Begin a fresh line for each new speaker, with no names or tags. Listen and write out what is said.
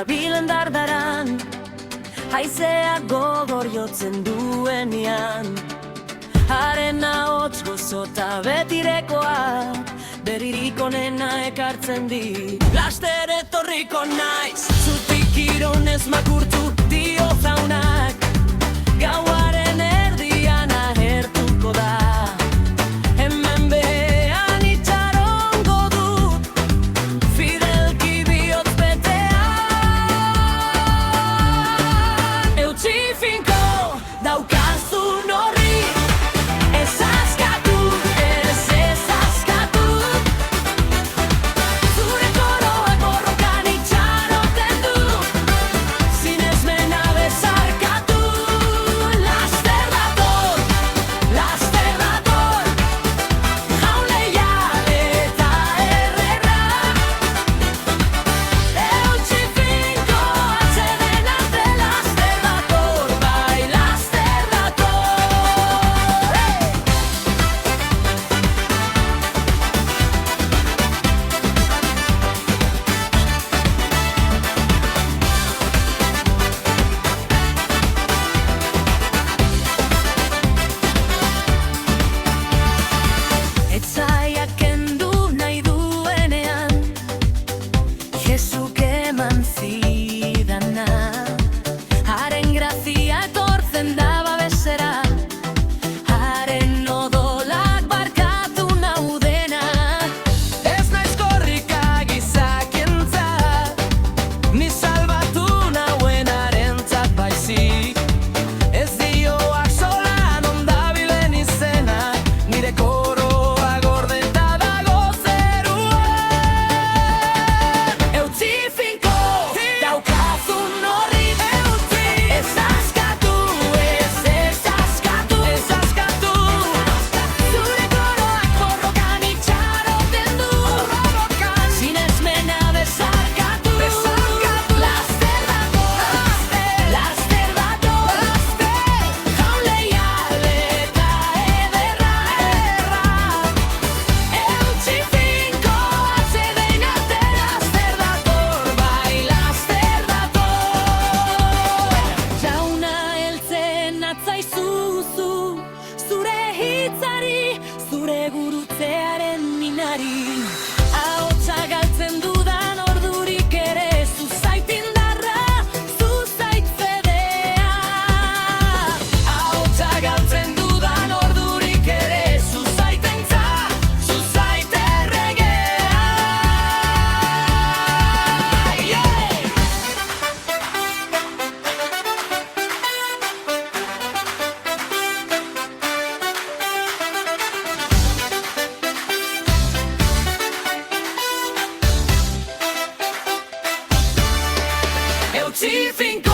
dabilen dardaran, haizea gogor jotzen duenean. Haren ahots gozota betirekoa, beririk onena ekartzen di. Laster etorriko naiz, zutik ironez makurtu dio zaunak. Gauaren erdian agertuko da, hemen behan itxarongo dut, fidelki bihotz betean. Eutsi finko daukazun horri, ez askatu, ez askatu. Zure koroak borrokan itxaroten du, sinesmena bezarkatu. Laster dator, jaun leial eta errerra. Eutsi finko atseden arte, laster dator, bai laster dator. Etzaia kendu nahi duenean, Jesuk eman zidana. Haren grazia etortzen da babesera, haren odolak barkatu nau dena. Ez naiz korrika gizakientzat, ni salbatu nauenarentzat baizik. Ez dioak solan ondabilen izenak, nire koroa gordeta dago zeruan. Eutsi finko daukazun horri, ez askatu, ez askatu. Zure koroak borrokan itxaroten du, sinesmena bezarkatu. Laster dator, jaun leial eta ederra. Eutsi finko atseden arte, laster dator, bai laster dator. Jauna heltzen atzaizuzu, zure hitzari, zure gurutzearen minari. Ahotsa galtzen dudan ordurik ere, zuzait indarra, zuzait fedea. Ahotsa galtzen dudan ordurik ere, zuzait entza, zuzait erregea. Eutsi finko